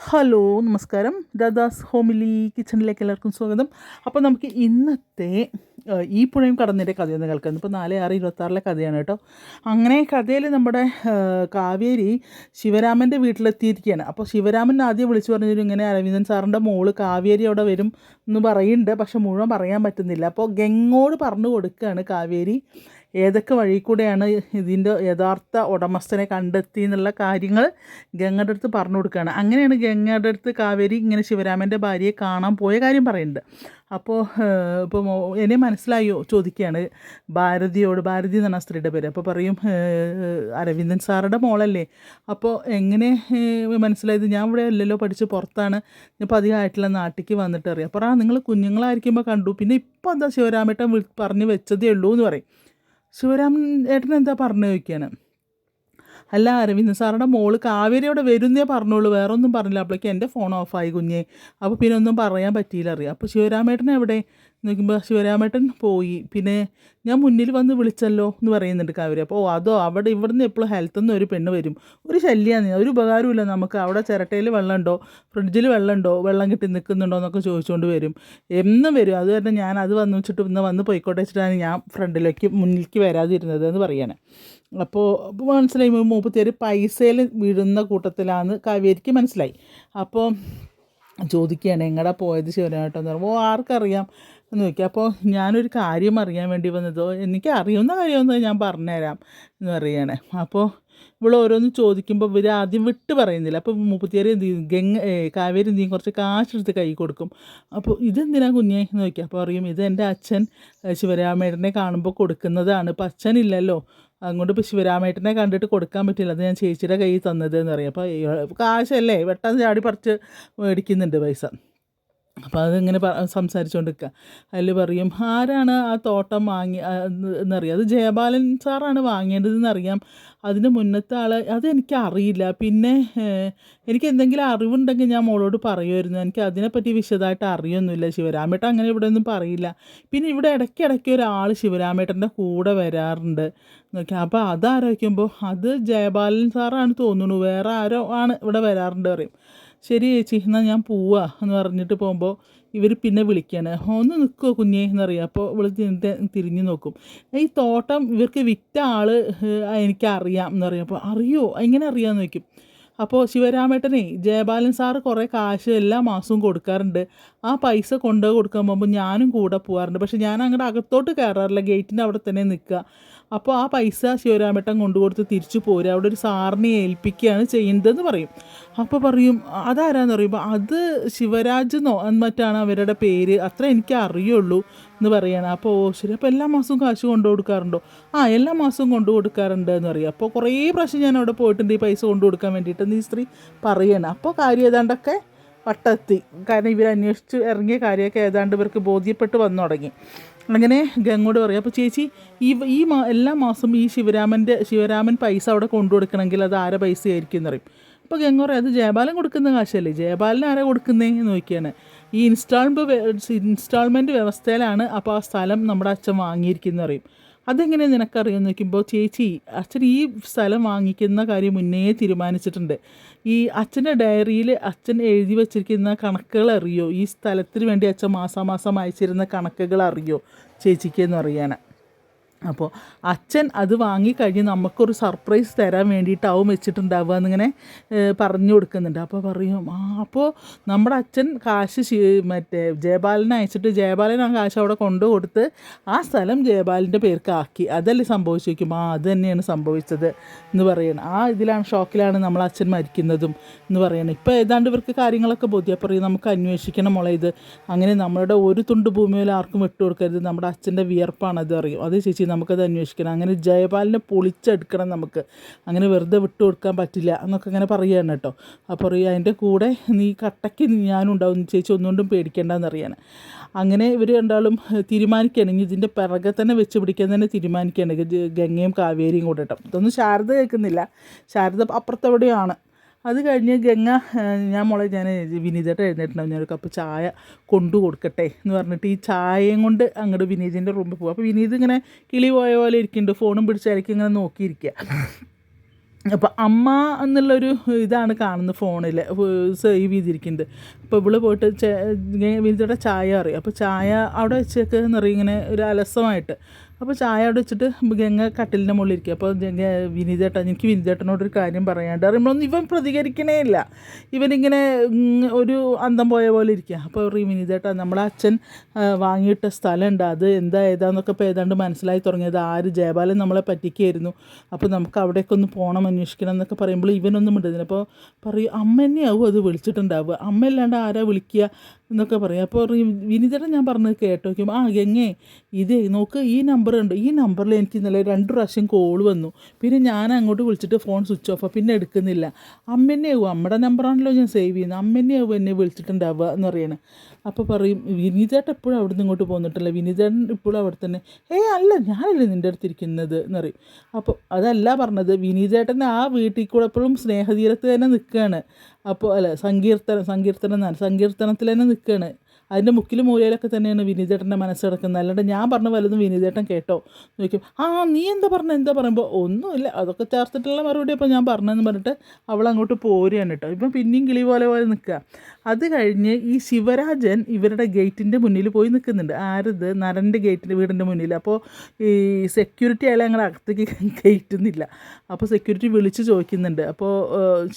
Hello നമസ്കാരം. ദാദാസ് homely കിച്ചണിലേക്ക് എല്ലാവർക്കും സ്വാഗതം. അപ്പോൾ നമുക്ക് ഇന്നത്തെ ഈ പുഴയും കടന്നിൻ്റെ കഥയൊന്ന് കേൾക്കാം. ഇപ്പോൾ 4/6/26 കഥയാണ് കേട്ടോ. അങ്ങനെ കഥയിൽ നമ്മുടെ കാവേരി ശിവരാമൻ്റെ വീട്ടിലെത്തിയിരിക്കുകയാണ്. അപ്പോൾ ശിവരാമൻ ആദ്യം വിളിച്ചു പറഞ്ഞൊരു ഇങ്ങനെ അരവിന്ദൻ സാറിൻ്റെ മോള് കാവേരി അവിടെ വരും എന്ന് പറയുന്നുണ്ട്. പക്ഷെ മുഴുവൻ പറയാൻ പറ്റുന്നില്ല. അപ്പോൾ ഗംഗോട് പറഞ്ഞു കൊടുക്കുകയാണ് കാവേരി ഏതൊക്കെ വഴി കൂടെയാണ് ഇതിൻ്റെ യഥാർത്ഥ ഉടമസ്ഥനെ കണ്ടെത്തി എന്നുള്ള കാര്യങ്ങൾ ഗംഗയുടെ അടുത്ത് പറഞ്ഞു കൊടുക്കുകയാണ്. അങ്ങനെയാണ് ഗംഗയുടെ അടുത്ത് കാവേരി ഇങ്ങനെ ശിവരാമൻ്റെ ഭാര്യയെ കാണാൻ പോയ കാര്യം പറയുന്നുണ്ട്. അപ്പോൾ ഇപ്പോൾ എന്നെ മനസ്സിലായോ ചോദിക്കുകയാണ് ഭാരതിയോട്. ഭാരതി എന്നാണ് സ്ത്രീയുടെ പേര്. അപ്പോൾ പറയും അരവിന്ദൻ സാറുടെ മോളല്ലേ. അപ്പോൾ എങ്ങനെ മനസ്സിലായത്? ഞാൻ ഇവിടെ അല്ലല്ലോ, പഠിച്ച് പുറത്താണ്, ഇപ്പോൾ അധികമായിട്ടുള്ള നാട്ടിലേക്ക് വന്നിട്ട് അറിയാം. അപ്പോൾ നിങ്ങൾ കുഞ്ഞുങ്ങളായിരിക്കുമ്പോൾ കണ്ടു, പിന്നെ ഇപ്പോൾ എന്താ ശിവരാമേട്ടൻ പറഞ്ഞ് വെച്ചതേ ഉള്ളൂ എന്ന് പറയും. ശിവരാമൻ ഏട്ടൻ എന്താ പറഞ്ഞു ചോദിക്കാണ്. അല്ല, അരവിന്ദൻ സാറുടെ മോള് കാവേരി അവിടെ വരുന്നേ പറഞ്ഞോളൂ, വേറെ ഒന്നും പറഞ്ഞില്ല. അപ്പോഴേക്കും എൻ്റെ ഫോൺ ഓഫായി കുഞ്ഞേ. അപ്പോൾ പിന്നെ ഒന്നും പറയാൻ പറ്റിയില്ല അറിയാം. അപ്പോൾ ശിവരാമേട്ടൻ എവിടെ നോക്കുമ്പോൾ ശിവരാമേട്ടൻ പോയി. പിന്നെ ഞാൻ മുന്നിൽ വന്ന് വിളിച്ചല്ലോ എന്ന് പറയുന്നുണ്ട് കാവേരി. അപ്പോൾ അതോ അവിടെ ഇവിടുന്ന് എപ്പോഴും ഹെൽത്തുനിന്ന് ഒരു പെണ്ണ് വരും, ഒരു ശല്യമാണ്, ഒരു ഉപകാരമില്ല നമുക്ക്. അവിടെ ചിരട്ടയിൽ വെള്ളമുണ്ടോ, ഫ്രിഡ്ജിൽ വെള്ളമുണ്ടോ, വെള്ളം കിട്ടി നിൽക്കുന്നുണ്ടോ എന്നൊക്കെ ചോദിച്ചുകൊണ്ട് വരും. എന്നും വരും. അത് കാരണം ഞാൻ അത് വന്നു വെച്ചിട്ട് ഇന്ന് വന്ന് പോയിക്കോട്ടെ വെച്ചിട്ടാണ് ഞാൻ മുന്നിലേക്ക് വരാതിരുന്നത് എന്ന് പറയാണ്. അപ്പോൾ മനസ്സിലായി മൂപ്പത്തിയാർ പൈസയിൽ വീഴുന്ന കൂട്ടത്തിലാണെന്ന് കാവേരിക്ക് മനസ്സിലായി. അപ്പോൾ ചോദിക്കുകയാണ് എങ്ങടാ പോയത് ശിവരാമേട്ടൻ എന്ന് പറയുമ്പോൾ ആർക്കറിയാം എന്ന് ചോദിക്കുക. അപ്പോൾ ഞാനൊരു കാര്യം അറിയാൻ വേണ്ടി വന്നതോ, എനിക്ക് അറിയുന്ന കാര്യമൊന്നും ഞാൻ പറഞ്ഞുതരാം എന്ന് പറയുകയാണ്. അപ്പോൾ ഇവിടെ ഓരോന്ന് ചോദിക്കുമ്പോൾ ഇവർ ആദ്യം വിട്ട് പറയുന്നില്ല. അപ്പോൾ മുപ്പത്തിയാറ് എന്ത് ചെയ്യും, കാവേരി എന്ത് ചെയ്യും, കുറച്ച് കാശെടുത്ത് കൈ കൊടുക്കും. അപ്പോൾ ഇതെന്തിനാ കുഞ്ഞേ എന്ന് ചോദിക്കുക. അപ്പോൾ പറയും ഇത് എൻ്റെ അച്ഛൻ ശിവരാമേട്ടനെ കാണുമ്പോൾ കൊടുക്കുന്നതാണ്. ഇപ്പം അച്ഛനില്ലല്ലോ, അതുകൊണ്ട് ഇപ്പോൾ ശിവരാമേട്ടനെ കണ്ടിട്ട് കൊടുക്കാൻ പറ്റില്ല, അത് ഞാൻ ചേച്ചിയുടെ കയ്യിൽ തന്നത് എന്ന് പറയും. അപ്പോൾ കാശല്ലേ, വെട്ടാൻ ചാടി പറിച്ച് മേടിക്കുന്നുണ്ട് പൈസ. അപ്പോൾ അതിങ്ങനെ സംസാരിച്ചുകൊണ്ട് നിൽക്കുക. അതിൽ പറയും ആരാണ് ആ തോട്ടം എന്നറിയാം, അത് ജയബാലൻ സാറാണ് വാങ്ങേണ്ടതെന്നറിയാം. അതിന് മുന്നത്തെ ആൾ അതെനിക്ക് അറിയില്ല. പിന്നെ എനിക്ക് എന്തെങ്കിലും അറിവുണ്ടെങ്കിൽ ഞാൻ മോളോട് പറയുമായിരുന്നു, എനിക്ക് അതിനെപ്പറ്റി വിശദമായിട്ട് അറിയൊന്നുമില്ല. ശിവരാമേട്ടൻ അങ്ങനെ ഇവിടെ ഒന്നും പറയില്ല. പിന്നെ ഇവിടെ ഇടയ്ക്കിടയ്ക്ക് ഒരാൾ ശിവരാമേട്ടൻ്റെ കൂടെ വരാറുണ്ട് നോക്കി. അപ്പോൾ അതാരോഗ്യമ്പോൾ അത് ജയബാലൻ സാറാണ് തോന്നുന്നു, വേറെ ആരോ ആണ് ഇവിടെ വരാറുണ്ട് പറയും. ശരി ചേച്ചി എന്നാൽ ഞാൻ പോവാ എന്ന് പറഞ്ഞിട്ട് പോകുമ്പോൾ ഇവർ പിന്നെ വിളിക്കുകയാണ്, ഒന്ന് നിൽക്കുമോ കുഞ്ഞേ എന്നറിയാം. അപ്പോൾ ഇവൾ തിരിഞ്ഞ് നോക്കും. ഈ തോട്ടം ഇവർക്ക് വിറ്റ ആൾ എനിക്കറിയാം എന്നറിയാം. അപ്പോൾ അറിയോ, എങ്ങനെ അറിയാമെന്ന് ചോദിക്കും. അപ്പോൾ ശിവരാമേട്ടനെ ജയബാലൻ സാറ് കുറേ കാശ് എല്ലാ മാസവും കൊടുക്കാറുണ്ട്. ആ പൈസ കൊണ്ടുപോയി കൊടുക്കാൻ പോകുമ്പോൾ ഞാനും കൂടെ പോകാറുണ്ട്. പക്ഷേ ഞാൻ അങ്ങോട്ട് അകത്തോട്ട് കയറാറില്ല, ഗേറ്റിൻ്റെ അവിടെ തന്നെ നിൽക്കുക. അപ്പോൾ ആ പൈസ ശിവരാമേട്ടൻ കൊണ്ടുകൊടുത്ത് തിരിച്ചു പോരുക, അവിടെ ഒരു സാറിനെ ഏൽപ്പിക്കുകയാണ് ചെയ്യുന്നതെന്ന് പറയും. അപ്പോൾ പറയും അതാരാന്ന് പറയുമ്പോൾ അത് ശിവരാജ് എന്നോ മറ്റാണ് അവരുടെ പേര്, അത്ര എനിക്ക് അറിയുള്ളൂ എന്ന് പറയണം. അപ്പോൾ ശരി, അപ്പോൾ എല്ലാ മാസവും കാശ് കൊണ്ടു കൊടുക്കാറുണ്ടോ? എല്ലാ മാസവും കൊണ്ടു കൊടുക്കാറുണ്ട് എന്ന് പറയും. അപ്പോൾ കുറേ പ്രാവശ്യം ഞാൻ അവിടെ പോയിട്ടുണ്ട് ഈ പൈസ കൊണ്ടു കൊടുക്കാൻ വേണ്ടിയിട്ട് ഈ സ്ത്രീ പറയണം. അപ്പോൾ കാര്യം ഏതാണ്ടൊക്കെ വട്ടെത്തി, കാരണം ഇവർ അന്വേഷിച്ച് ഇറങ്ങിയ കാര്യമൊക്കെ ഏതാണ്ട് ഇവർക്ക് ബോധ്യപ്പെട്ട് വന്നു തുടങ്ങി. അങ്ങനെ ഗംഗോട് പറയും, അപ്പോൾ ചേച്ചി എല്ലാ മാസം ഈ ശിവരാമൻ പൈസ അവിടെ കൊണ്ടു കൊടുക്കണമെങ്കിൽ അത് ആരെ പൈസ ആയിരിക്കും എന്ന് പറയും. അപ്പോൾ ഗംഗ പറയും അത് ജയബാലൻ കൊടുക്കുന്ന കാശല്ലേ, ജയബാലൻ ആരാ കൊടുക്കുന്നേ എന്ന് നോക്കിയാണ്. ഈ ഇൻസ്റ്റാൾമെൻറ്റ് വ്യവസ്ഥയിലാണ് അപ്പോൾ ആ സ്ഥലം നമ്മുടെ അച്ഛൻ വാങ്ങിയിരിക്കുന്നത് പറയും. അതെങ്ങനെ നിനക്കറിയാമെന്ന് നോക്കുമ്പോൾ ചേച്ചി അച്ഛൻ ഈ സ്ഥലം വാങ്ങിക്കുന്ന കാര്യം മുന്നേ തീരുമാനിച്ചിട്ടുണ്ട്. ഈ അച്ഛൻ്റെ ഡയറിയിൽ അച്ഛൻ എഴുതി വച്ചിരിക്കുന്ന കണക്കുകൾ അറിയോ, ഈ സ്ഥലത്തിന് വേണ്ടി അച്ഛൻ മാസാമാസം അയച്ചിരുന്ന കണക്കുകൾ അറിയോ ചേച്ചിക്ക് എന്ന് അറിയാൻ. അപ്പോൾ അച്ഛൻ അത് വാങ്ങിക്കഴിഞ്ഞ് നമുക്കൊരു സർപ്രൈസ് തരാൻ വേണ്ടിയിട്ടാവും വെച്ചിട്ടുണ്ടാവുക എന്നിങ്ങനെ പറഞ്ഞു കൊടുക്കുന്നുണ്ട്. അപ്പോൾ പറയും അപ്പോൾ നമ്മുടെ അച്ഛൻ കാശ് മറ്റേ ജയബാലനെ അയച്ചിട്ട് ജയബാലൻ ആ കാശ് അവിടെ കൊണ്ടു കൊടുത്ത് ആ സ്ഥലം ജയബാലിൻ്റെ പേർക്ക് ആക്കി, അതല്ലേ സംഭവിച്ചു വയ്ക്കും. അത് തന്നെയാണ് സംഭവിച്ചത് എന്ന് പറയണം. ഇതിലാണ് ഷോക്കിലാണ് നമ്മൾ അച്ഛൻ മരിക്കുന്നതും എന്ന് പറയണം. ഇപ്പോൾ ഏതാണ്ട് ഇവർക്ക് കാര്യങ്ങളൊക്കെ ബോധ്യം. പറയും നമുക്ക് അന്വേഷിക്കണം മോളെ ഇത്, അങ്ങനെ നമ്മളുടെ ഒരു തുണ്ട് ഭൂമിയിൽ ആർക്കും വിട്ടുകൊടുക്കരുത്, നമ്മുടെ അച്ഛൻ്റെ വിയർപ്പാണ് അത് അറിയും. അത് ചേച്ചി നമുക്കത് അന്വേഷിക്കണം, അങ്ങനെ ജയപാലിനെ പൊളിച്ചെടുക്കണം നമുക്ക്, അങ്ങനെ വെറുതെ വിട്ടു കൊടുക്കാൻ പറ്റില്ല എന്നൊക്കെ ഇങ്ങനെ പറയുകയാണ് കേട്ടോ. അപ്പോൾ പറയും അതിൻ്റെ കൂടെ നീ കട്ടയ്ക്ക് ഞാനുണ്ടാവും ചേച്ചി, ഒന്നുകൊണ്ടും പേടിക്കേണ്ടെന്നറിയാൻ. അങ്ങനെ ഇവർ രണ്ടാളും തീരുമാനിക്കുകയാണ്, ഇനി ഇതിൻ്റെ പിറകെ തന്നെ വെച്ച് പിടിക്കാൻ തന്നെ തീരുമാനിക്കുകയാണ് ഗംഗയും കാവേരിയും കൂടെ കേട്ടോ. ഇതൊന്നും ശാരദ കേൾക്കുന്നില്ല, ശാരദ അപ്പുറത്തെവിടെയാണ്. അത് കഴിഞ്ഞ് ഗംഗ ഞാൻ വിനീതേട്ട എഴുന്നേറ്റുണ്ടാവും, ഞാനൊരു കപ്പ് ചായ കൊണ്ടു കൊടുക്കട്ടെ എന്ന് പറഞ്ഞിട്ട് ഈ ചായയും കൊണ്ട് അങ്ങോട്ട് വിനീതിൻ്റെ റൂമിൽ പോകും. അപ്പോൾ വിനീത് ഇങ്ങനെ കിളി പോയ പോലെ ഇരിക്കുന്നുണ്ട്, ഫോണും പിടിച്ചായിരിക്കും ഇങ്ങനെ നോക്കിയിരിക്കുക. അപ്പോൾ അമ്മ എന്നുള്ളൊരു ഇതാണ് കാണുന്നത് ഫോണിൽ സേവ് ചെയ്തിരിക്കുന്നത്. അപ്പോൾ ഇവള് പോയിട്ട് വിനിതയുടെ ചായ അറിയും. അപ്പോൾ ചായ അവിടെ വെച്ചേക്ക് എന്നറിയും ഇങ്ങനെ ഒരു അലസമായിട്ട്. അപ്പോൾ ചായ അവിടെ വെച്ചിട്ട് ഗംഗ കട്ടിലിൻ്റെ മുകളിൽ ഇരിക്കുക. അപ്പോൾ വിനീതേട്ടൻ, എനിക്ക് വിനീതേട്ടനോടൊരു കാര്യം പറയാണ്ട് പറയുമ്പോഴൊന്നും ഇവൻ പ്രതികരിക്കണേ ഇല്ല. ഇവനിങ്ങനെ ഒരു അന്തം പോയ പോലെ ഇരിക്കുക. അപ്പോൾ പറയും, വിനീതേട്ടൻ നമ്മളെ അച്ഛൻ വാങ്ങിയിട്ട സ്ഥലമുണ്ട്, അത് എന്താ ഏതാന്നൊക്കെ ഇപ്പോൾ ഏതാണ്ട് മനസ്സിലായി തുടങ്ങിയത്. ആര് ജയപാലൻ നമ്മളെ പറ്റിക്കായിരുന്നു, അപ്പോൾ നമുക്ക് അവിടേക്ക് ഒന്ന് പോകണം, അന്വേഷിക്കണം എന്നൊക്കെ പറയുമ്പോൾ ഇവനൊന്നും മിണ്ടുന്നില്ല. അപ്പോൾ പറയും, അമ്മ തന്നെയാവും അത് വിളിച്ചിട്ടുണ്ടാവുക, അമ്മയല്ലാണ്ട് ആരാ വിളിക്കുക എന്നൊക്കെ പറയും. അപ്പോൾ വിനീതേട്ടൻ ഞാൻ പറഞ്ഞത് കേട്ടോ വയ്ക്കും, ആ ഗംഗേ ഇതേ നോക്ക്, ഈ നമ്പർ ഉണ്ട്, ഈ നമ്പറിൽ എനിക്ക് ഇന്നലെ 2 പ്രാവശ്യം കോൾ വന്നു, പിന്നെ ഞാൻ അങ്ങോട്ട് വിളിച്ചിട്ട് ഫോൺ സ്വിച്ച് ഓഫ്, പിന്നെ എടുക്കുന്നില്ല. അമ്മ തന്നെയാവും, അമ്മയുടെ നമ്പറാണല്ലോ ഞാൻ സേവ് ചെയ്യുന്നത്, അമ്മ തന്നെയാവും എന്നെ വിളിച്ചിട്ടുണ്ടാവുക എന്ന് പറയണേ. അപ്പോൾ പറയും, വിനീതേട്ടൻ എപ്പോഴും അവിടെ നിന്ന് ഇങ്ങോട്ട് പോന്നിട്ടില്ല, വിനീതേട്ടൻ ഇപ്പോഴും അവിടെ തന്നെ. അല്ല, ഞാനല്ലേ നിൻ്റെ അടുത്തിരിക്കുന്നത് എന്ന് പറയും. അപ്പോൾ അതല്ല പറഞ്ഞത്, വിനീതേട്ടൻ ആ വീട്ടിൽ കൂടെ എപ്പോഴും സ്നേഹതീരത്ത് തന്നെ നിൽക്കുകയാണ്. അപ്പോൾ അല്ല, സങ്കീർത്തനത്തിൽ തന്നെ നിൽക്കുകയാണ്. അതിൻ്റെ മുക്കിലും മൂലയിലൊക്കെ തന്നെയാണ് വിനീതേട്ടൻ്റെ മനസ്സ് കിടക്കുന്നത്. അല്ലാണ്ട് ഞാൻ പറഞ്ഞ വല്ലതും വിനീതേട്ടൻ കേട്ടോ എന്ന് ചോദിക്കും. നീ എന്താ പറയുമ്പോൾ ഒന്നുമില്ല, അതൊക്കെ ചേർത്തിട്ടുള്ള മറുപടി അപ്പോൾ ഞാൻ പറഞ്ഞതെന്ന് പറഞ്ഞിട്ട് അവൾ അങ്ങോട്ട് പോരുകയാണ് കേട്ടോ. ഇപ്പം പിന്നെയും കിളി പോലെ നിൽക്കുക. അത് കഴിഞ്ഞ് ഈ ശിവരാജൻ ഇവരുടെ ഗേറ്റിൻ്റെ മുന്നിൽ പോയി നിൽക്കുന്നുണ്ട്. ആരത്? നരൻ്റെ ഗേറ്റിൻ്റെ വീടിൻ്റെ മുന്നിൽ. അപ്പോൾ ഈ സെക്യൂരിറ്റി അയാളെ ഞങ്ങൾ അകത്തേക്ക് കയറ്റുന്നില്ല. അപ്പോൾ സെക്യൂരിറ്റി വിളിച്ച് ചോദിക്കുന്നുണ്ട്. അപ്പോൾ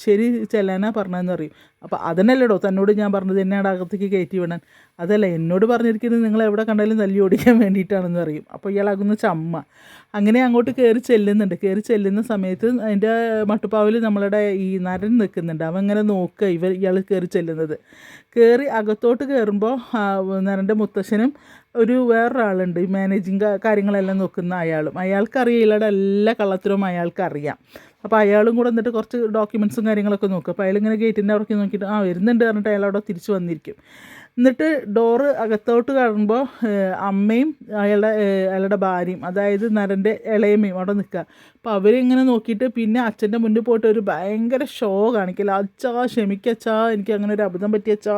ശരി ചെല്ലാനാ പറഞ്ഞതെന്ന് പറയും. അപ്പോൾ അതിനല്ലടോ തന്നോട് ഞാൻ പറഞ്ഞത് എന്നെ അകത്തേക്ക് കയറ്റി വിടാൻ. അതല്ല, എന്നോട് പറഞ്ഞിരിക്കുന്നത് നിങ്ങൾ എവിടെ കണ്ടാലും തല്ലി ഓടിക്കാൻ വേണ്ടിയിട്ടാണെന്ന് പറയും. അപ്പോൾ ഇയാളാകുന്ന ചമ്മ. അങ്ങനെ അങ്ങോട്ട് കയറി ചെല്ലുന്നുണ്ട്. കയറി ചെല്ലുന്ന സമയത്ത് അതിൻ്റെ മട്ടുപ്പാവിൽ നമ്മളുടെ ഈ നരൻ നിൽക്കുന്നുണ്ട്. അവൻ ഇങ്ങനെ നോക്കുക ഇയാൾ കയറി ചെല്ലുന്നത്. കയറി അകത്തോട്ട് കയറുമ്പോൾ നരൻ്റെ മുത്തശ്ശനും വേറൊരാളുണ്ട്, ഈ മാനേജിങ് കാര്യങ്ങളെല്ലാം നോക്കുന്ന അയാളും. അയാൾക്കറിയാം ഇയാളുടെ എല്ലാ കള്ളത്തരവും അയാൾക്കറിയാം. അപ്പോൾ അയാളും കൂടെ എന്നിട്ട് കുറച്ച് ഡോക്യുമെൻറ്റ്സും കാര്യങ്ങളൊക്കെ നോക്കും. അപ്പോൾ അയാളിങ്ങനെ ഗേറ്റിൻ്റെ അവിടേക്ക് നോക്കിയിട്ട് വരുന്നുണ്ട് പറഞ്ഞിട്ട് അയാളവിടെ തിരിച്ച് വന്നിരിക്കും. എന്നിട്ട് ഡോറ് അകത്തോട്ട് കാണുമ്പോൾ അമ്മയും അയാളുടെ ഭാര്യയും, അതായത് നരൻ്റെ ഇളയമ്മയും അവിടെ നിൽക്കുക. അപ്പോൾ അവരിങ്ങനെ നോക്കിയിട്ട് പിന്നെ അച്ഛൻ്റെ മുന്നിൽ പോയിട്ട് ഒരു ഭയങ്കര ഷോ കാണിക്കില്ല. അച്ഛാ ക്ഷമിക്കച്ചാ, എനിക്ക് അങ്ങനെ ഒരു അബദ്ധം പറ്റിയച്ചാ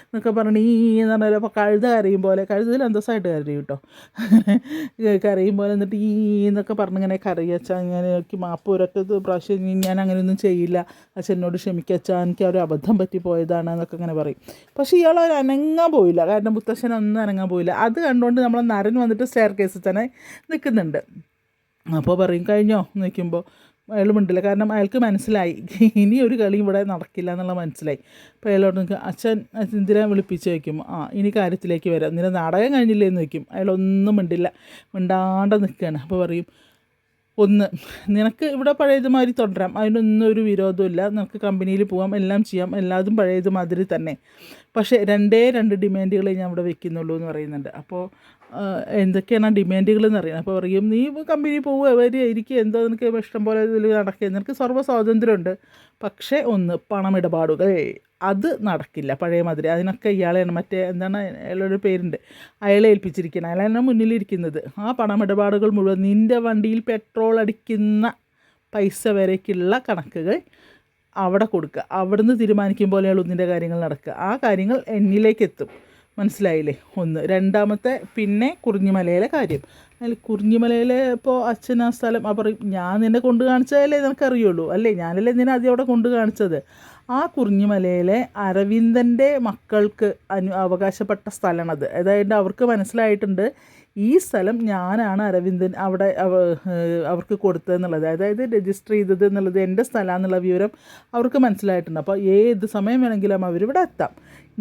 എന്നൊക്കെ പറഞ്ഞ് എന്ന് പറഞ്ഞാൽ അപ്പോൾ കഴുത കരയും പോലെ, കഴുതയിൽ അന്തസ്സായിട്ട് കരയും കേട്ടോ, കരയും പോലെ. എന്നിട്ട് എന്നൊക്കെ പറഞ്ഞിങ്ങനെ കരയച്ചാ, ഇങ്ങനെ എനിക്ക് മാപ്പ് ഒരൊക്കെ പ്രാവശ്യം ഞാൻ അങ്ങനെയൊന്നും ചെയ്യില്ല, അച്ഛനോട് ക്ഷമിക്കച്ചാ, എനിക്ക് ഒരു അബദ്ധം പറ്റി പോയതാണ് എന്നൊക്കെ ഇങ്ങനെ പറയും. പക്ഷേ ഇയാൾ ഒരു അനങ്ങാൻ പോയില്ല, കാരണം മുത്തശ്ശനൊന്നും അനങ്ങാൻ പോയില്ല. അത് കണ്ടുകൊണ്ട് നമ്മളെ നരൻ വന്നിട്ട് സ്റ്റെയർ കേസിൽ തന്നെ നിൽക്കുന്നുണ്ട്. അപ്പോൾ പറയും, കഴിഞ്ഞോ എന്ന് നിൽക്കുമ്പോൾ അയാൾ മിണ്ടില്ല. കാരണം അയാൾക്ക് മനസ്സിലായി ഇനി ഒരു കളി ഇവിടെ നടക്കില്ല എന്നുള്ള മനസ്സിലായി. അപ്പോൾ അയാളോട് നിൽക്കുക, അച്ഛൻ എന്തിനാ വിളിപ്പിച്ച് വയ്ക്കും, ഇനി കാര്യത്തിലേക്ക് വരാം, നിന്റെ നാടകം കഴിഞ്ഞില്ലേ എന്ന് വയ്ക്കും. അയാളൊന്നും മിണ്ടില്ല, മിണ്ടാണ്ട് നിൽക്കുകയാണ്. അപ്പോൾ പറയും, നിനക്ക് ഇവിടെ പഴയതുമാതിരി തുടരാം, അതിനൊന്നും ഒരു വിരോധമില്ല, നിനക്ക് കമ്പനിയിൽ പോകാം, എല്ലാം ചെയ്യാം, എല്ലാതും പഴയതുമാതിരി തന്നെ. പക്ഷേ 2 ഡിമാൻഡുകളെ ഞാൻ ഇവിടെ വെക്കുന്നുള്ളൂ എന്ന് പറയുന്നുണ്ട്. അപ്പോൾ എന്തൊക്കെയാണ് ആ ഡിമാൻഡുകൾ എന്ന് അറിയണം. അപ്പോൾ പറയും, നീ കമ്പനിയിൽ പോവുക, വരിക, ഇരിക്കുക, എന്തോ നിനക്ക് ഇഷ്ടം പോലെ ഇതിൽ നടക്കുക, നിനക്ക് സർവ്വ സ്വാതന്ത്ര്യമുണ്ട്. പക്ഷേ പണമിടപാടുകൾ അത് നടക്കില്ല പഴയ മാതിരി. അതിനൊക്കെ ഇയാളെയാണ്, മറ്റേ എന്താണ് അയാളൊരു പേരുണ്ട്, അയാളെ ഏൽപ്പിച്ചിരിക്കുന്നത്, അയാളാണ് മുന്നിലിരിക്കുന്നത്. ആ പണമിടപാടുകൾ മുഴുവൻ നിൻ്റെ വണ്ടിയിൽ പെട്രോൾ അടിക്കുന്ന പൈസ വരേക്കുള്ള കണക്കുകൾ അവിടെ കൊടുക്കുക, അവിടുന്ന് തീരുമാനിക്കും പോലെയുള്ള ഒന്നിൻ്റെ കാര്യങ്ങൾ നടക്കുക. ആ കാര്യങ്ങൾ എന്നിലേക്ക് എത്തും, മനസ്സിലായില്ലേ? രണ്ടാമത്തെ പിന്നെ കുറിഞ്ഞിമലയിലെ കാര്യം. അതിൽ കുറിഞ്ഞിമലയിൽ ഇപ്പോൾ അച്ഛൻ ആ സ്ഥലം പറയും, ഞാൻ നിന്നെ കൊണ്ട് കാണിച്ചതല്ലേ നിനക്കറിയുള്ളൂ, അല്ലേ, ഞാനല്ലേ നിന്നെ ആദ്യം അവിടെ കൊണ്ട് കാണിച്ചത്. ആ കുറിഞ്ഞിമലയിലെ അരവിന്ദൻ്റെ മക്കൾക്ക് അവകാശപ്പെട്ട സ്ഥലമാണത്. അതായത് അവർക്ക് മനസ്സിലായിട്ടുണ്ട് ഈ സ്ഥലം ഞാനാണ് അരവിന്ദൻ അവിടെ അവർക്ക് കൊടുത്തതെന്നുള്ളത്, അതായത് രജിസ്റ്റർ ചെയ്തത് എന്നുള്ളത് എൻ്റെ സ്ഥലമാണെന്നുള്ള വിവരം അവർക്ക് മനസ്സിലായിട്ടുണ്ട്. അപ്പോൾ ഏത് സമയം വേണമെങ്കിലും അവരിവിടെ എത്താം.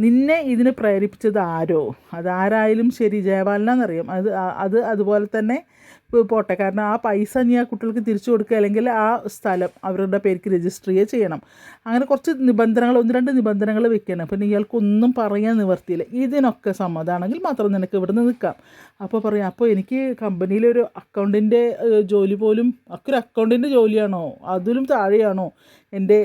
നിന്നെ ഇതിന് പ്രേരിപ്പിച്ചത് ആരോ, അതാരായാലും ശരി, ജയപാലനാന്നറിയാം, അതുപോലെ തന്നെ പോട്ടെ, കാരണം ആ പൈസ നീ ആ കുട്ടികൾക്ക് തിരിച്ചു കൊടുക്കുക, അല്ലെങ്കിൽ ആ സ്ഥലം അവരുടെ പേർക്ക് രജിസ്റ്റർ ചെയ്യണം. അങ്ങനെ കുറച്ച് നിബന്ധനകൾ, 1-2 നിബന്ധനകൾ വെക്കണം. പിന്നെ ഇയാൾക്കൊന്നും പറയാൻ നിവർത്തിയില്ല. ഇതിനൊക്കെ സമ്മതമാണെങ്കിൽ മാത്രം നിനക്ക് ഇവിടെ നിന്ന് നിൽക്കാം. അപ്പോൾ പറയാം, അപ്പോൾ എനിക്ക് കമ്പനിയിലൊരു അക്കൗണ്ടിൻ്റെ ജോലി പോലും, ഒരു അക്കൗണ്ടിൻ്റെ ജോലിയാണോ, അതിലും താഴെയാണോ എൻ്റെ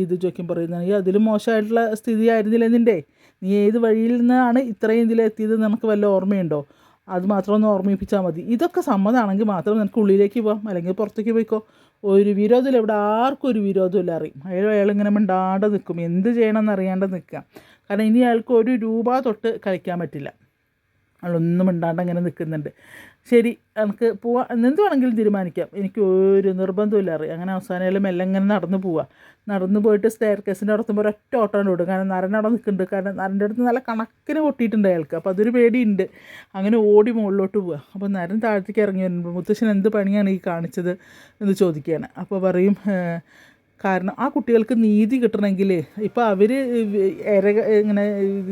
ഇത് ചോദിക്കും പറയുന്നത്. അതിലും മോശമായിട്ടുള്ള സ്ഥിതി ആയിരുന്നില്ല നിൻ്റെ, നീ ഏത് വഴിയിൽ നിന്നാണ് ഇത്രയും ഇതിലെത്തിയത് നിനക്ക് വല്ല ഓർമ്മയുണ്ടോ, അത് മാത്രം ഒന്ന് ഓർമ്മിപ്പിച്ചാൽ മതി. ഇതൊക്കെ സമ്മതമാണെങ്കിൽ മാത്രം നിനക്ക് ഉള്ളിലേക്ക് പോകാം, അല്ലെങ്കിൽ പുറത്തേക്ക് പോയിക്കോ. ഒരു വിരോധമില്ല ഇവിടെ, ആർക്കും ഒരു വിരോധമില്ല അറിയും. അയാളിങ്ങനെ മിണ്ടാണ്ട് നിൽക്കും, എന്ത് ചെയ്യണമെന്ന് അറിയാണ്ട് നിൽക്കുക. കാരണം ഇനി അയാൾക്ക് 1 രൂപ തൊട്ട് കളിക്കാൻ പറ്റില്ല. അവളൊന്നും മിണ്ടാണ്ട് അങ്ങനെ നിൽക്കുന്നുണ്ട്. ശരി, എനിക്ക് പോവാം, എന്ത് വേണമെങ്കിലും തീരുമാനിക്കാം, എനിക്ക് ഒരു നിർബന്ധമില്ല അറിയാം. അങ്ങനെ അവസാനം മെല്ലെ ഇങ്ങനെ നടന്നു പോയിട്ട് സ്റ്റെയർ കേസിൻ്റെ അടുത്തുമ്പോൾ ഒരൊറ്റ ഓട്ടം വിടും. കാരണം നരൻ അവിടെ നിൽക്കുന്നുണ്ട്. കാരണം നരൻ്റെ അടുത്ത് നല്ല കണക്കിന് പൊട്ടിയിട്ടുണ്ട് അയാൾക്ക്. അപ്പോൾ അതൊരു പേടിയുണ്ട്. അങ്ങനെ ഓടി മുകളിലോട്ട് പോവുക. അപ്പോൾ നരൻ താഴത്തേക്ക് ഇറങ്ങി വരുമ്പോൾ മുത്തശ്ശൻ എന്ത് പണിയാണ് ഈ കാണിച്ചത് എന്ന് ചോദിക്കുകയാണ്. അപ്പോൾ പറയും, കാരണം ആ കുട്ടികൾക്ക് നീതി കിട്ടണമെങ്കിൽ ഇപ്പോൾ അവർ ഇങ്ങനെ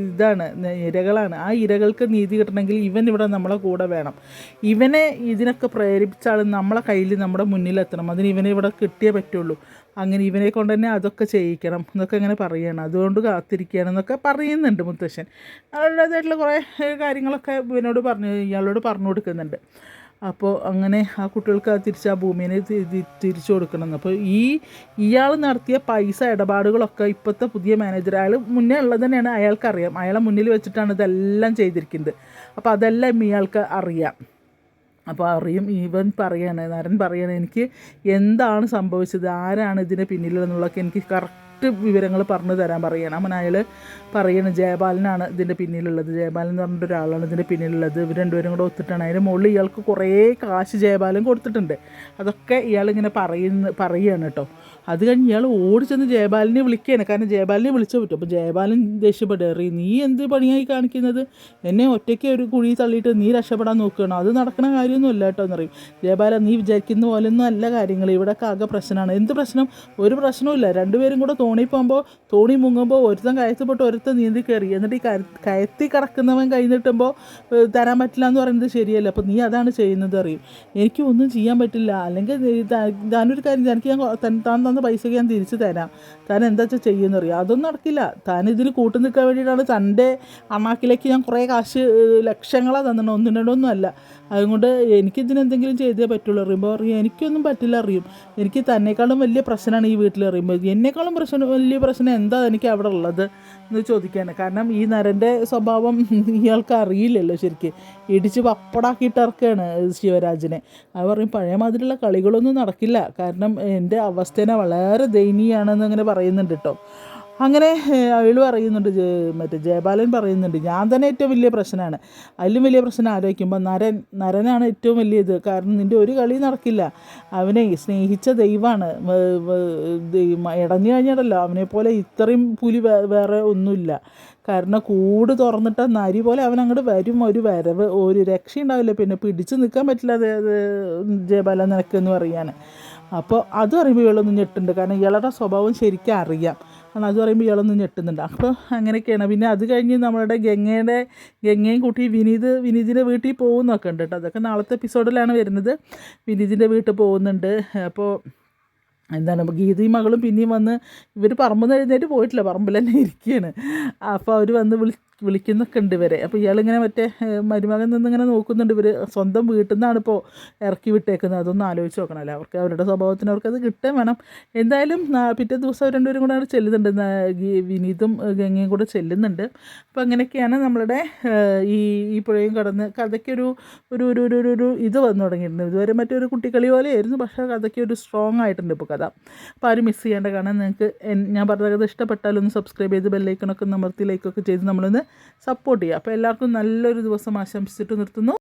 ഇതാണ്, ഇരകളാണ്. ആ ഇരകൾക്ക് നീതി കിട്ടണമെങ്കിൽ ഇവൻ ഇവിടെ നമ്മളെ കൂടെ വേണം. ഇവനെ ഇതിനൊക്കെ പ്രേരിപ്പിച്ച ആൾ നമ്മളെ കയ്യിൽ നമ്മുടെ മുന്നിലെത്തണം. അതിന് ഇവനെ ഇവിടെ കിട്ടിയേ പറ്റുള്ളൂ. അങ്ങനെ ഇവനെ കൊണ്ട് തന്നെ അതൊക്കെ ചെയ്യിക്കണം എന്നൊക്കെ ഇങ്ങനെ പറയുകയാണ്. അതുകൊണ്ട് കാത്തിരിക്കുകയാണ് എന്നൊക്കെ പറയുന്നുണ്ട് മുത്തശ്ശൻ. അവരുടേതായിട്ടുള്ള കുറേ കാര്യങ്ങളൊക്കെ ഇയാളോട് പറഞ്ഞു കൊടുക്കുന്നുണ്ട്. അപ്പോൾ അങ്ങനെ ആ കുട്ടികൾക്ക് തിരിച്ച് ആ ഭൂമിയെ തിരിച്ചു കൊടുക്കണം. അപ്പോൾ ഇയാൾ നടത്തിയ പൈസ ഇടപാടുകളൊക്കെ ഇപ്പോഴത്തെ പുതിയ മാനേജർ, അയാൾ മുന്നേ ഉള്ളത് തന്നെയാണ്, അയാൾക്കറിയാം. അയാളെ മുന്നിൽ വെച്ചിട്ടാണ് ഇതെല്ലാം ചെയ്തിരിക്കുന്നത്. അപ്പോൾ അതെല്ലാം ഇയാൾക്ക് അറിയാം. അപ്പോൾ ഇവൻ പറയാണ്, നരൻ പറയാണ്, എനിക്ക് എന്താണ് സംഭവിച്ചത്, ആരാണ് ഇതിന് പിന്നിലെന്നുള്ളതൊക്കെ എനിക്ക് കറക്റ്റ് വിവരങ്ങൾ പറഞ്ഞു തരാൻ പറയുകയാണ്. അവൻ അയാൾ പറയുന്നത് ജയപാലനാണ് ഇതിൻ്റെ പിന്നിലുള്ളത്, ജയപാലൻ എന്ന് പറഞ്ഞിട്ട് ഒരാളാണ് ഇതിൻ്റെ പിന്നിലുള്ളത്. ഇവർ രണ്ടുപേരും കൂടെ ഒത്തിട്ടാണ്. അതിൻ്റെ മുകളിൽ ഇയാൾക്ക് കുറേ കാശ് ജയപാലൻ കൊടുത്തിട്ടുണ്ട്. അതൊക്കെ ഇയാളിങ്ങനെ പറയുകയാണ് കേട്ടോ. അത് കഴിഞ്ഞ് ഇയാൾ ഓടി ചെന്ന് ജയപാലിനെ വിളിക്കുകയാണ്. കാരണം ജയപാലിനെ വിളിച്ചേ പറ്റും. അപ്പോൾ ജയപാലൻ ദേഷ്യപ്പെടുക, നീ എന്ത് പണിയായി കാണിക്കുന്നത്, എന്നെ ഒറ്റയ്ക്ക് ഒരു കുഴി തള്ളിയിട്ട് നീ രക്ഷപ്പെടാൻ നോക്കുകയാണോ, അത് നടക്കുന്ന കാര്യമൊന്നുമില്ല കേട്ടോ എന്ന് പറയും. ജയപാലൻ, നീ വിചാരിക്കുന്ന പോലെയൊന്നും അല്ല കാര്യങ്ങൾ, ഇവിടെയൊക്കെ ആകെ പ്രശ്നമാണ്. എന്ത് പ്രശ്നം? ഒരു പ്രശ്നവുമില്ല. രണ്ടുപേരും കൂടെ തോണി മുങ്ങുമ്പോൾ ഒരുത്തൻ കയത്തിപ്പെട്ട് ഒരുത്തൻ നീന്തി കയറി. എന്നിട്ട് ഈ കയത്തി കിടക്കുന്നവൻ കൈ നീട്ടുമ്പോൾ തരാൻ പറ്റില്ല എന്ന് പറയുന്നത് ശരിയല്ല. അപ്പോൾ നീ അതാണ് ചെയ്യുന്നത് അറിയും. എനിക്ക് ഒന്നും ചെയ്യാൻ പറ്റില്ല. അല്ലെങ്കിൽ താനൊരു കാര്യം, എനിക്ക് താൻ തന്ന പൈസയ്ക്ക് ഞാൻ തിരിച്ചു തരാം, താൻ എന്താ വെച്ചാൽ ചെയ്യുന്നറിയാം. അതൊന്നും നടക്കില്ല. താൻ ഇതിന് കൂട്ടു നിൽക്കാൻ വേണ്ടിയിട്ടാണ് തൻ്റെ അണ്ണാക്കിലേക്ക് ഞാൻ കുറേ കാശ് ലക്ഷങ്ങളാണ് തന്നിട്ടുണ്ട്, ഒന്നും രണ്ടൊന്നും അല്ല. അതുകൊണ്ട് എനിക്കിതിനെന്തെങ്കിലും ചെയ്തേ പറ്റുള്ളൂ അറിയുമ്പോൾ എനിക്കൊന്നും പറ്റില്ല അറിയും. എനിക്ക് തന്നെക്കാളും വലിയ പ്രശ്നമാണ് ഈ വീട്ടിൽ അറിയുമ്പോൾ. എന്നെക്കാളും വലിയ പ്രശ്നം എന്താ എനിക്ക് അവിടെ ഉള്ളത് എന്ന് ചോദിക്കാണ്. കാരണം ഈ നരൻ്റെ സ്വഭാവം ഇയാൾക്ക് അറിയില്ലല്ലോ ശരിക്കും. ഇടിച്ച് പപ്പടാക്കിയിട്ട് ഇറക്കുകയാണ് ശിവരാജിനെ. അത് പറയും, പഴയ മാതിരിയുള്ള കളികളൊന്നും നടക്കില്ല, കാരണം എൻ്റെ അവസ്ഥേനെ വളരെ ദയനീയമാണെന്ന് അങ്ങനെ പറയുന്നുണ്ട് കേട്ടോ. അങ്ങനെ അയാൾ പറയുന്നുണ്ട്, മറ്റേ ജയപാലൻ പറയുന്നുണ്ട്, ഞാൻ തന്നെ ഏറ്റവും വലിയ പ്രശ്നമാണ്. അതിലും വലിയ പ്രശ്നം ആലോചിക്കുമ്പോൾ നരനാണ് ഏറ്റവും വലിയത്. കാരണം നിൻ്റെ ഒരു കളി നടക്കില്ല. അവനെ സ്നേഹിച്ച ദൈവമാണ്. ഇടഞ്ഞു കഴിഞ്ഞിട്ടല്ലോ അവനെപ്പോലെ ഇത്രയും പുലി വേറെ ഒന്നുമില്ല. കാരണം കൂട് തുറന്നിട്ട നരി പോലെ അവൻ അങ്ങോട്ട് വരും. ഒരു വരവ്, ഒരു രക്ഷയുണ്ടാവില്ല. പിന്നെ പിടിച്ച് നിൽക്കാൻ പറ്റില്ല ജയപാലൻ നിനക്കെന്ന് പറയാൻ. അപ്പോൾ അത് പറയുമ്പോൾ ഇയാളൊന്നും ഞെട്ടുണ്ട്. കാരണം ഇയാളുടെ സ്വഭാവം ശരിക്കും അറിയാം. കാരണം അത് പറയുമ്പോൾ ഇയാളൊന്നും ഞെട്ടുന്നുണ്ട്. അപ്പോൾ അങ്ങനെയൊക്കെയാണ്. പിന്നെ അത് കഴിഞ്ഞ് നമ്മളുടെ ഗംഗയും കൂട്ടി വിനീതിൻ്റെ വീട്ടിൽ പോകുന്നൊക്കെ ഉണ്ട് കേട്ടോ. അതൊക്കെ നാളത്തെ എപ്പിസോഡിലാണ് വരുന്നത്. വിനീതിൻ്റെ വീട്ടിൽ പോകുന്നുണ്ട്. അപ്പോൾ എന്താണ്, ഗീതയും മകളും പിന്നെയും വന്ന്, ഇവർ പറമ്പെന്ന് എഴുന്നേറ്റ് പോയിട്ടില്ല, പറമ്പിൽ തന്നെ ഇരിക്കുകയാണ്. അപ്പോൾ അവർ വന്ന് വിളിക്കുന്നൊക്കെ ഉണ്ട് ഇവരെ. അപ്പോൾ ഇയാളിങ്ങനെ മറ്റേ മരുമകൻ നിന്നിങ്ങനെ നോക്കുന്നുണ്ട്. ഇവർ സ്വന്തം വീട്ടിൽ നിന്നാണ് ഇപ്പോൾ ഇറക്കി വിട്ടേക്കുന്നത്. അതൊന്നും ആലോചിച്ച് നോക്കണമല്ലോ. അവരുടെ സ്വഭാവത്തിന് അവർക്കത് കിട്ടാൻ വേണം. എന്തായാലും പിറ്റേ ദിവസം രണ്ടുപേരും കൂടെ അവിടെ ചെല്ലുന്നുണ്ട്. വിനീതും ഗംഗയും കൂടെ ചെല്ലുന്നുണ്ട്. അപ്പോൾ അങ്ങനെയൊക്കെയാണ് നമ്മളുടെ ഈ പുഴയും കടന്ന് കഥയ്ക്കൊരു ഒരു ഇത് വന്നു തുടങ്ങിയിട്ടുണ്ട്. ഇതുവരെ മറ്റൊരു കുട്ടിക്കളി പോലെയായിരുന്നു, പക്ഷേ കഥയ്ക്ക് ഒരു സ്ട്രോങ് ആയിട്ടുണ്ട് ഇപ്പോൾ കഥ. അപ്പോൾ ആരും മിസ് ചെയ്യേണ്ട. കാരണം നിങ്ങൾക്ക് ഞാൻ പറഞ്ഞ കഥ ഇഷ്ടപ്പെട്ടാലൊന്ന് സബ്സ്ക്രൈബ് ചെയ്ത് ബെല്ലൈക്കണൊക്കെ അമർത്തി ലൈക്കൊക്കെ ചെയ്ത് നമ്മളൊന്ന് സപ്പോർട്ട് ചെയ്യുക. അപ്പോൾ എല്ലാവർക്കും നല്ലൊരു ദിവസം ആശംസിച്ചിട്ട് നിർത്തുന്നു.